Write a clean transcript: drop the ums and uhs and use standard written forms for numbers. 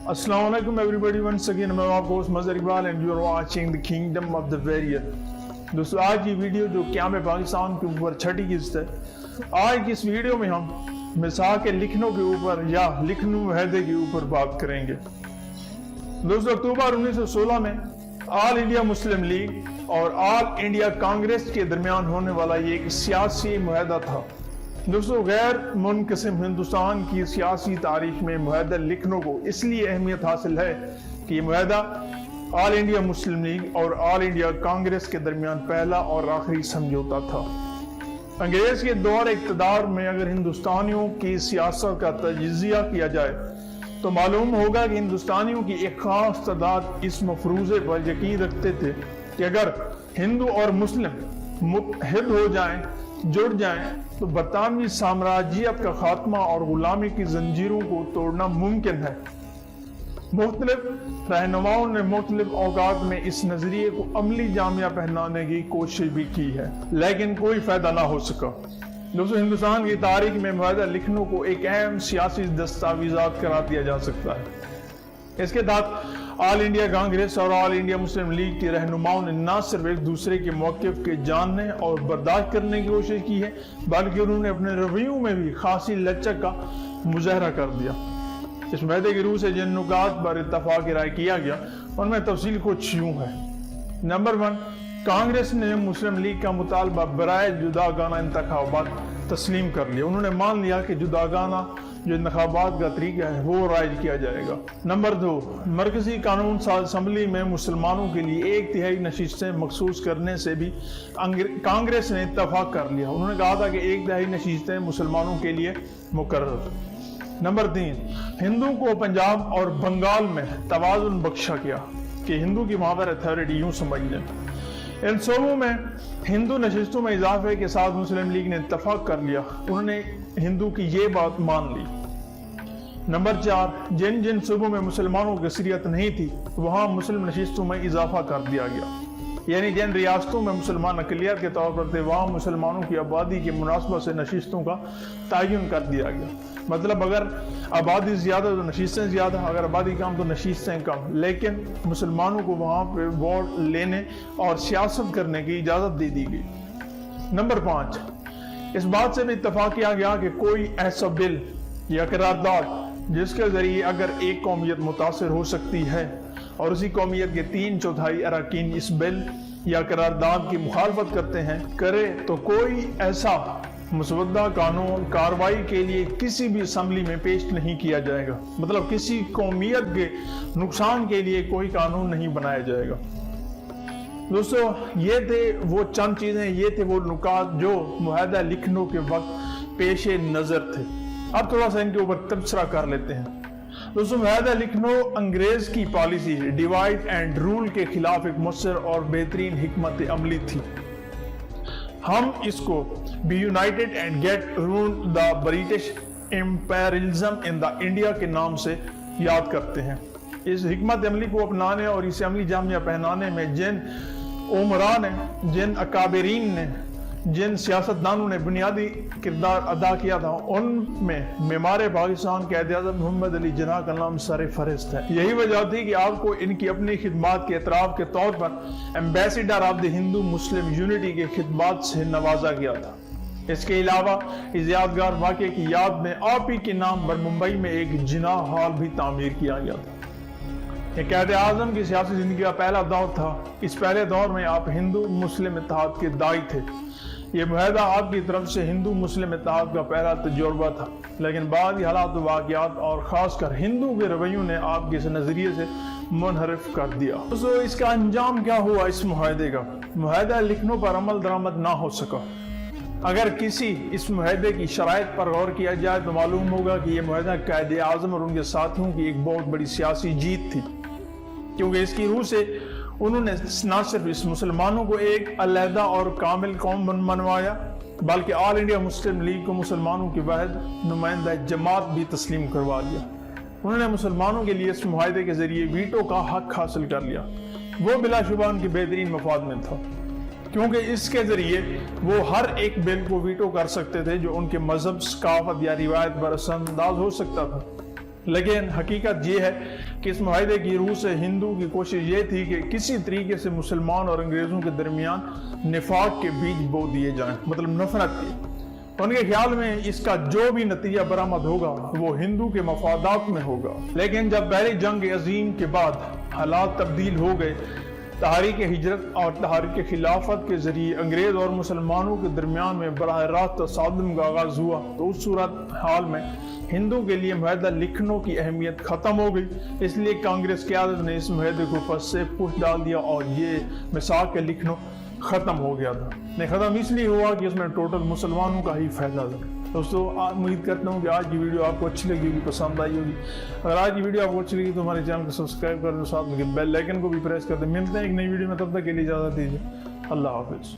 Assalamu alaikum everybody, once again मैं आपको Mazhar Iqbal and you are watching the kingdom of the warrior। दोस्तों आज की वीडियो जो क़याम पाकिस्तान के ऊपर छठी किस्त है, आज की इस वीडियो में हम मिसाक के लिखनों के ऊपर या लिखनऊ मुआहदे के ऊपर बात करेंगे। दोस्तों अक्टूबर 1916 में ऑल इंडिया मुस्लिम लीग और ऑल इंडिया कांग्रेस के दरमियान होने वाला ये एक सियासी मुआहदा था। दोस्तों गैर मुनक़सिम हिंदुस्तान की सियासी तारीख में मुआहदा लिखनऊ को इसलिए अहमियत हासिल है कि ये मुआहदा ऑल इंडिया मुस्लिम लीग और ऑल इंडिया कांग्रेस के दरमियान पहला और आखिरी समझौता था। अंग्रेज के दौर इक़्तिदार में अगर हिंदुस्तानियों की सियासत का तजिज़िया किया जाए तो मालूम होगा कि हिंदुस्तानियों की एक खास तादाद इस मफरूज़े पर यकीन रखते थे कि अगर हिंदू और मुस्लिम मुत्तहिद हो जाएं, जुड़ जाएं, तो बरतानवी साम्राज्यत का खात्मा और गुलामी की जंजीरों को तोड़ना मुमकिन है। मुख्तलिफ रहनुमाओं ने मुख्तलिफ औकात में इस नजरिए को अमली जामिया पहनाने की कोशिश भी की है, लेकिन कोई फायदा ना हो सका। दोस्तों हिंदुस्तान की तारीख में मुआहदा लिखनऊ को एक अहम सियासी दस्तावेज़ात करार दिया जा सकता है। इसके तहत ऑल इंडिया कांग्रेस और ऑल इंडिया मुस्लिम लीग के रहनुमाओं ने न सिर्फ एक दूसरे के मौक़िफ़ के जानने और बर्दाश्त करने की कोशिश की है, बल्कि उन्होंने अपने रवैयों में भी खासी लचक का मुजाहरा कर दिया। इस मुआहदे की रूह से जिन नुकात पर इत्तफाक़ राय किया गया उनमें तफसील कुछ यूँ है। नंबर 1, कांग्रेस ने मुस्लिम लीग का मुतालबा बराए जुदागाना इंतखाबात तस्लीम कर लिया। उन्होंने मान लिया कि जुदागाना जो इंतखाबात का तरीका है वो राइज किया जाएगा। नंबर 2, मरकजी कानून साज असम्बली में मुसलमानों के लिए 1/3 नशिस्तें मखसूस करने से भी कांग्रेस ने इत्तफाक कर लिया। उन्होंने कहा था कि 1/3 नशिस्तें मुसलमानों के लिए मुकर्रर। नंबर 3, हिंदू को पंजाब और बंगाल में तवाज़ुन बख्शा गया कि हिंदू की वहाँ पर अथॉरिटी यूँ समझ लें। इन सूबों में हिंदू नशिस्तों में इजाफे के साथ मुस्लिम लीग ने इत्तफाक कर लिया। उन्होंने हिंदू की ये बात मान ली। नंबर 4, जिन जिन सूबों में मुसलमानों की अक्सरियत नहीं थी वहाँ मुस्लिम नशिस्तों में इजाफा कर दिया गया, यानी जिन रियासतों में मुसलमान अक़लियत के तौर पर थे वहाँ मुसलमानों की आबादी के मुनासबत से नशिस्तों का तयन कर दिया गया। मतलब अगर आबादी ज़्यादा तो नशिस्तें ज़्यादा, अगर आबादी कम तो नशिस्तें कम, लेकिन मुसलमानों को वहाँ पे वोट लेने और सियासत करने की इजाज़त दे दी गई। नंबर 5, इस बात से भी इत्तफाक किया गया कि कोई ऐसा बिल या करारदाद जिसके ज़रिए अगर एक कौमियत मुतासर हो सकती है और उसी कौमियत के 3/4 अरकान इस बिल या करारदाद की मुखालफत करते हैं करे तो कोई ऐसा मुसवदा कानून कार्रवाई के लिए किसी भी असम्बली में पेश नहीं किया जाएगा। मतलब किसी कौमियत के नुकसान के लिए कोई कानून नहीं बनाया जाएगा। दोस्तों ये थे वो चंद चीज़ें, ये थे वो नुकात जो मुआहदा लिखनऊ के वक्त पेश नज़र थे। अब थोड़ा सा इनके ऊपर तबसरा कर लेते हैं। दोस्तों मुआहदा लिखनऊ अंग्रेज की पॉलिसी डिवाइड एंड रूल के खिलाफ एक मुस्तर और बेहतरीन हिकमत अमली थी। हम इसको be united and get rule the British imperialism in the India के नाम से याद करते हैं। इस हिकमत अमली को अपनाने और इसे अमली जामिया पहनाने में जिन उमरा ने, जिन अकाबरीन ने, जिन सियासतदानों ने बुनियादी किरदार अदा किया था उनमें मेमार पाकिस्तान क़ायद-ए-आज़म मोहम्मद अली जिन्ना का नाम सर फहरिस्त है। यही वजह थी कि आपको इनकी अपनी खिदमात के एतराफ़ के तौर पर ambassador of the Hindu Muslim unity के खिदमात से नवाजा गया था। इसके अलावा इस यादगार वाक़े की याद में आप ही के नाम पर मुंबई में एक जिना हॉल भी तामीर किया गया था। ये क़ायद-ए-आज़म की सियासी ज़िंदगी का पहला दौर था। इस पहले दौर में आप हिंदू मुस्लिम इत्तेहाद के दाई थे। ये मुआहदा आपकी तरफ से हिंदू मुस्लिम इत्तेहाद का पहला तजुर्बा था, लेकिन बाद हालात वाक़यात और ख़ासकर हिंदू के रवैयों ने आपके इस नज़रिए से मुनहरिफ कर दिया। तो इसका अंजाम क्या हुआ? इस मुआहदे का मुआहदा लिखनऊ पर अमल दरामद ना हो सका। अगर किसी इस मुआहदे की शराइत पर गौर किया जाए तो मालूम होगा कि यह मुआहदा क़ायद-ए-आज़म और उनके साथियों की एक बहुत बड़ी सियासी जीत थी, क्योंकि इसकी रूह से उन्होंने न सिर्फ इस मुसलमानों को एक अलहदा और कामिल कौम मनवाया, बल्कि ऑल इंडिया मुस्लिम लीग को मुसलमानों की वाहिद नुमाइंदा जमात भी तस्लीम करवा लिया। उन्होंने मुसलमानों के लिए इस मुआहदे के ज़रिए वीटो का हक हासिल कर लिया। वो बिलाशुबा उनकी बेहतरीन मफाद में था, क्योंकि इसके ज़रिए वो हर एक बिल को वीटो कर सकते थे जो उनके मजहब, सकाफत या रिवायत पर असरअंदाज हो सकता था। لیکن حقیقت یہ ہے کہ اس معاہدے کی روح سے ہندو کی کوشش یہ تھی کہ کسی طریقے سے مسلمان اور انگریزوں کے درمیان نفاق کے بیج بو دیے جائیں، مطلب نفرت کی۔ ان کے خیال میں اس کا جو بھی نتیجہ برآمد ہوگا وہ ہندو کے مفادات میں ہوگا۔ لیکن جب پہلی جنگ عظیم کے بعد حالات تبدیل ہو گئے، تحریک ہجرت اور تحریک خلافت کے ذریعے انگریز اور مسلمانوں کے درمیان میں براہ راست تصادم کا آغاز ہوا، تو اس صورت حال میں ہندو کے لیے معاہدہ لکھنؤ کی اہمیت ختم ہو گئی۔ اس لیے کانگریس قیادت نے اس معاہدے کو پس سے پوچھ ڈال دیا اور یہ میثاق لکھنؤ ختم ہو گیا تھا۔ نہیں، ختم اس لیے ہوا کہ اس میں ٹوٹل مسلمانوں کا ہی فائدہ تھا۔ دوستو، امید کرتا ہوں کہ آج کی ویڈیو آپ کو اچھی لگی ہوگی، پسند آئی ہوگی۔ اگر آج کی ویڈیو آپ کو اچھی لگی تو ہمارے چینل کو سبسکرائب کر دیں، ساتھ میں بیل آئیکن کو بھی پریس کر دیں۔ ملتے ہیں ایک نئی ویڈیو میں، تب تک کے لیے اجازت دیجیے۔ اللہ حافظ۔